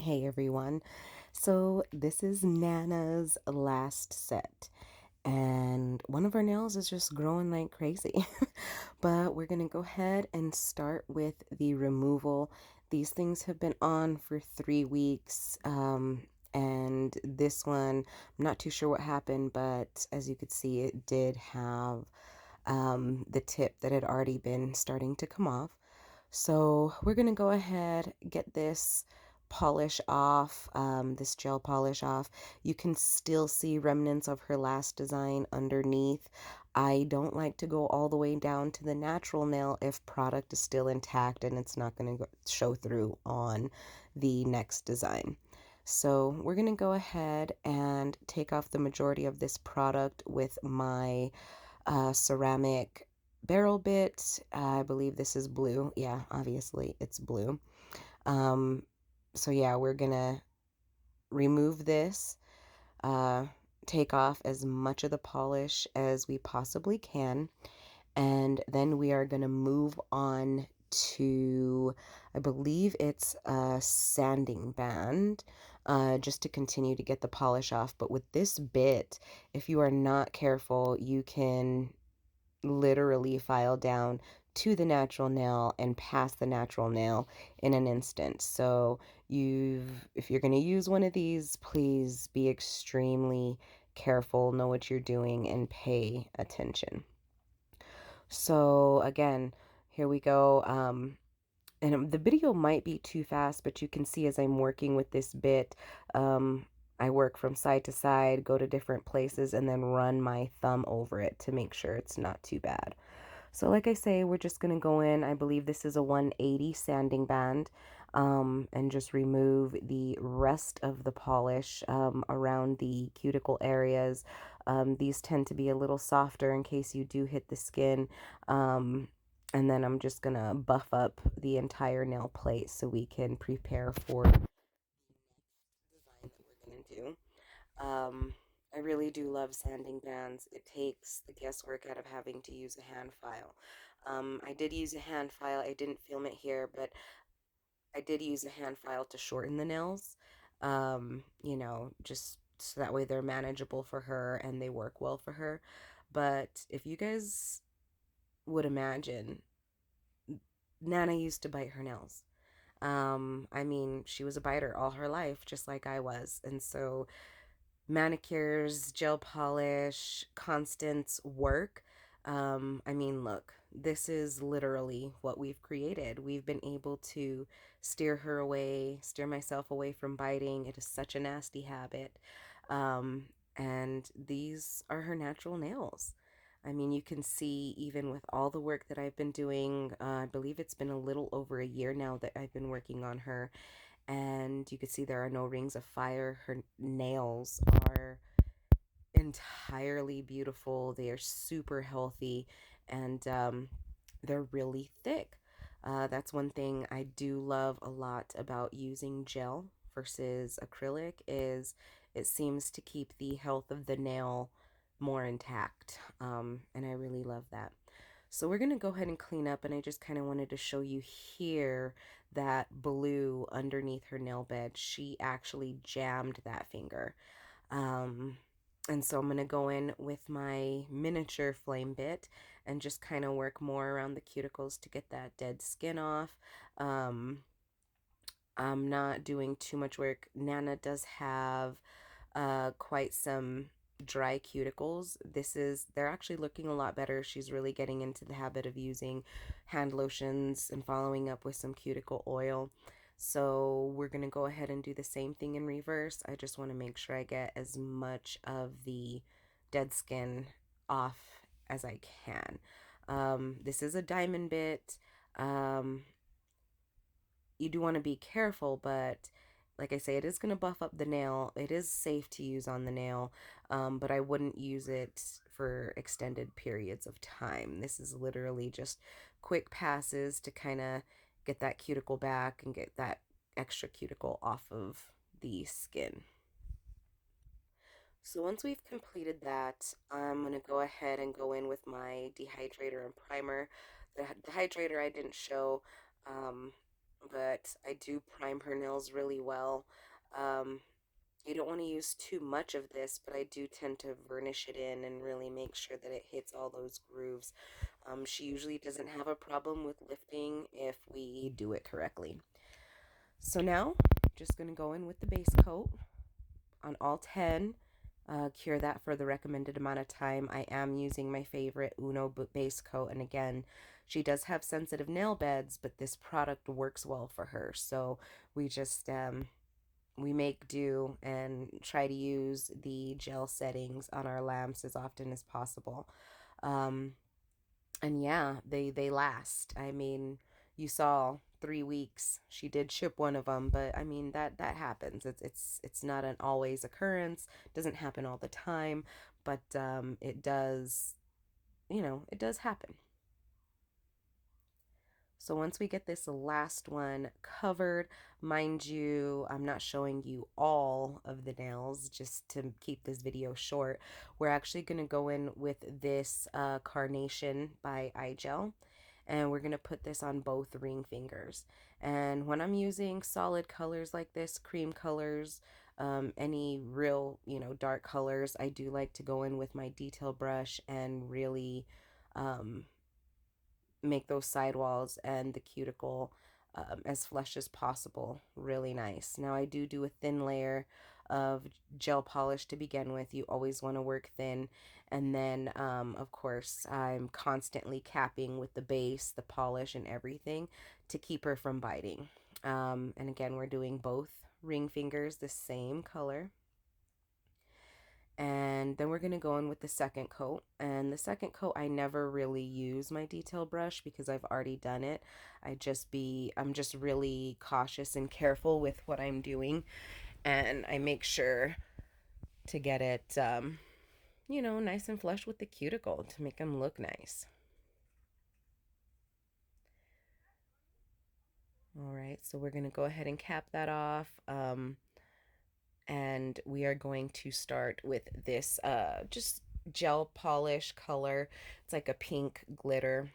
Hey everyone. So this is Nana's last set, and one of our nails is just growing like crazy. But we're gonna go ahead and start with the removal. These things have been on for 3 weeks, and this one, I'm not too sure what happened, but as you could see, it did have the tip that had already been starting to come off. So we're gonna go ahead, get this polish off, this gel polish off. You can still see remnants of her last design underneath. I don't like to go all the way down to the natural nail if product is still intact and it's not gonna show through on the next design. So we're gonna go ahead and take off the majority of this product with my ceramic barrel bit. I believe this is blue. Yeah, obviously it's blue. Um, so yeah, we're gonna remove this, uh, take off as much of the polish as we possibly can, and then we are gonna move on to, I believe it's a sanding band, just to continue to get the polish off. But with this bit, if you are not careful, you can literally file down to the natural nail and past the natural nail in an instant. So if you're going to use one of these, please be extremely careful, know what you're doing, and pay attention. So again, here we go. And the video might be too fast, but you can see as I'm working with this bit, I work from side to side, go to different places, and then run my thumb over it to make sure it's not too bad. So like I say, we're just going to go in. I believe this is a 180 sanding band, and just remove the rest of the polish around the cuticle areas. These tend to be a little softer in case you do hit the skin. And then I'm just going to buff up the entire nail plate so we can prepare for the design that we're going to do. I really do love sanding bands. It takes the guesswork out of having to use a hand file. I did use a hand file. I didn't film it here, but I did use a hand file to shorten the nails. Just so that way they're manageable for her and they work well for her. But if you guys would imagine, Nana used to bite her nails. I mean, she was a biter all her life, just like I was. And so manicures, gel polish, constant work. I mean, look, this is literally what we've created. We've been able to steer myself away from biting. It is such a nasty habit. Um, and these are her natural nails. I mean, you can see even with all the work that I've been doing, I believe it's been a little over a year now that I've been working on her, and you can see there are no rings of fire. Her nails are entirely beautiful. They are super healthy, and they're really thick. That's one thing I do love a lot about using gel versus acrylic is it seems to keep the health of the nail more intact, and I really love that. So we're going to go ahead and clean up, and I just kind of wanted to show you here that blue underneath her nail bed. She actually jammed that finger. Um, and so I'm going to go in with my miniature flame bit and just kind of work more around the cuticles to get that dead skin off. Um, I'm not doing too much work. Nana does have quite some dry cuticles. They're actually looking a lot better. She's really getting into the habit of using hand lotions and following up with some cuticle oil. So we're going to go ahead and do the same thing in reverse. I just want to make sure I get as much of the dead skin off as I can. This is a diamond bit. Um, you do want to be careful, but like I say, it is going to buff up the nail. It is safe to use on the nail, but I wouldn't use it for extended periods of time. This is literally just quick passes to kind of get that cuticle back and get that extra cuticle off of the skin. So once we've completed that, I'm going to go ahead and go in with my dehydrator and primer. The dehydrator I didn't show. Um, but I do prime her nails really well. Um, you don't want to use too much of this, but I do tend to varnish it in and really make sure that it hits all those grooves. She usually doesn't have a problem with lifting if we do it correctly. So now, just going to go in with the base coat on all 10. Cure that for the recommended amount of time. I am using my favorite Uno base coat, and again, she does have sensitive nail beds, but this product works well for her. So we just we make do and try to use the gel settings on our lamps as often as possible. Um, and yeah, they last. I mean, you saw 3 weeks. She did ship one of them, but I mean that happens. It's not an always occurrence. It doesn't happen all the time, but it does. It does happen. So once we get this last one covered, mind you, I'm not showing you all of the nails just to keep this video short. We're actually going to go in with this Carnation by iGel, and we're going to put this on both ring fingers. And when I'm using solid colors like this, cream colors, any real, dark colors, I do like to go in with my detail brush and really make those sidewalls and the cuticle as flush as possible. Really nice. Now I do a thin layer of gel polish to begin with. You always want to work thin, and then of course I'm constantly capping with the base, the polish, and everything to keep her from biting. And again, we're doing both ring fingers the same color. And then we're going to go in with the second coat. And the second coat, I never really use my detail brush because I've already done it. I'm just really cautious and careful with what I'm doing. And I make sure to get it, nice and flush with the cuticle to make them look nice. All right, so we're going to go ahead and cap that off. And we are going to start with this just gel polish color. It's like a pink glitter.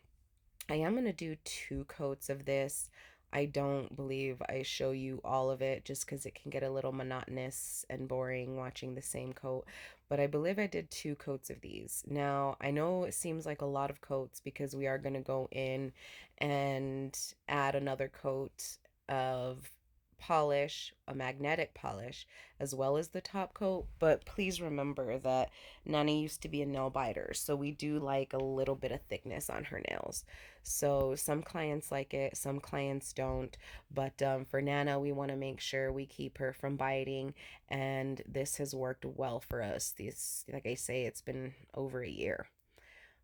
I am going to do 2 coats of this. I don't believe I show you all of it just because it can get a little monotonous and boring watching the same coat. But I believe I did 2 coats of these. Now, I know it seems like a lot of coats because we are going to go in and add another coat of polish, a magnetic polish, as well as the top coat. But please remember that Nana used to be a nail biter, so we do like a little bit of thickness on her nails. So some clients like it, some clients don't. But for Nana, we want to make sure we keep her from biting, and this has worked well for us. This, like I say, it's been over a year.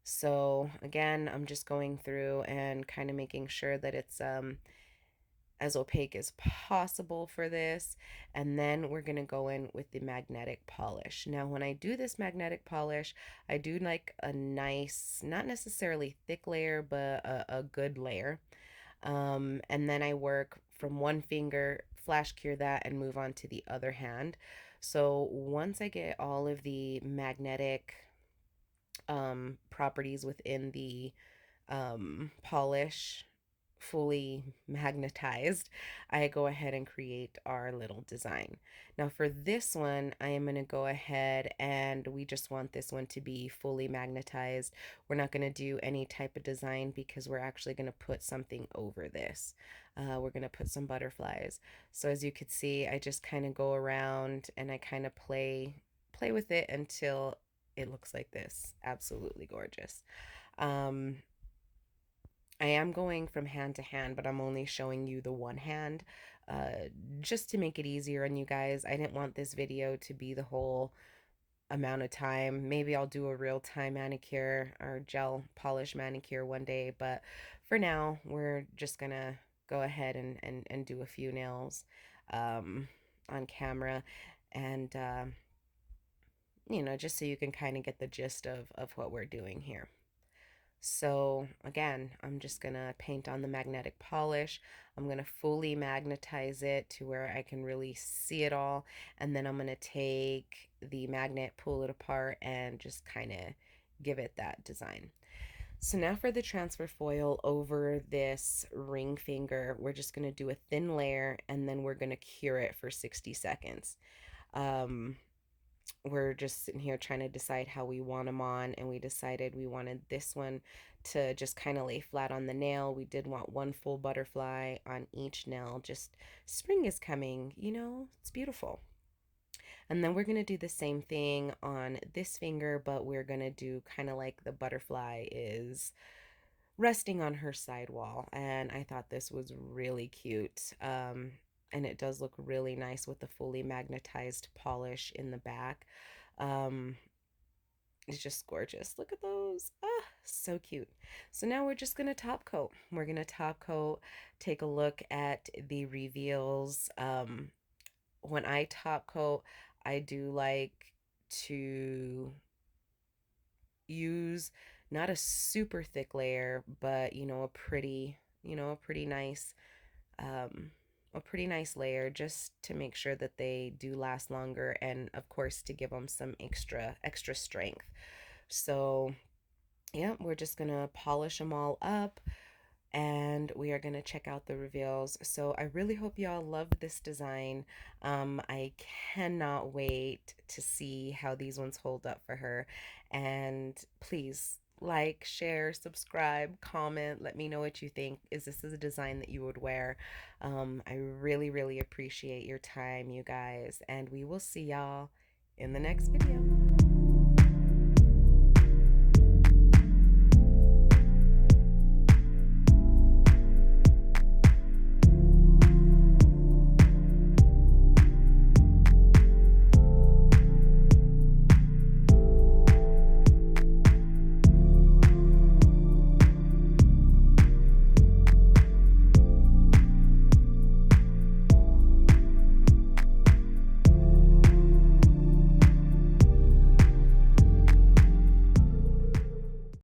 So again, I'm just going through and kind of making sure that it's as opaque as possible for this. And then we're going to go in with the magnetic polish. Now, when I do this magnetic polish, I do like a nice, not necessarily thick layer, but a good layer. And then I work from one finger, flash cure that, and move on to the other hand. So once I get all of the magnetic properties within the polish fully magnetized, I go ahead and create our little design. Now for this one, I am going to go ahead and we just want this one to be fully magnetized. We're not going to do any type of design because we're actually going to put something over this. We're going to put some butterflies. So as you could see, I just kind of go around and I kind of play with it until it looks like this. Absolutely gorgeous. Um, I am going from hand to hand, but I'm only showing you the one hand just to make it easier on you guys. I didn't want this video to be the whole amount of time. Maybe I'll do a real time manicure or gel polish manicure one day, but for now, we're just gonna go ahead and do a few nails on camera and, just so you can kind of get the gist of what we're doing here. So again, I'm just gonna paint on the magnetic polish. I'm gonna fully magnetize it to where I can really see it all. And then I'm gonna take the magnet, pull it apart, and just kind of give it that design. So now for the transfer foil over this ring finger, we're just going to do a thin layer and then we're going to cure it for 60 seconds. Um, we're just sitting here trying to decide how we want them on, and we decided we wanted this one to just kind of lay flat on the nail. We did want one full butterfly on each nail. Just spring is coming, you know, it's beautiful. And then we're going to do the same thing on this finger, but we're going to do kind of like the butterfly is resting on her sidewall. And I thought this was really cute. And it does look really nice with the fully magnetized polish in the back. Um, it's just gorgeous. Look at those. Ah, so cute. So now we're just going to top coat. We're going to top coat, take a look at the reveals. When I top coat, I do like to use not a super thick layer, but a pretty nice um a pretty nice layer, just to make sure that they do last longer, and of course to give them some extra strength. So yeah, we're just gonna polish them all up and we are going to check out the reveals. So I really hope y'all love this design. I cannot wait to see how these ones hold up for her. And please like, share, subscribe, comment, let me know what you think. Is this a design that you would wear? I really appreciate your time, you guys, and we will see y'all in the next video.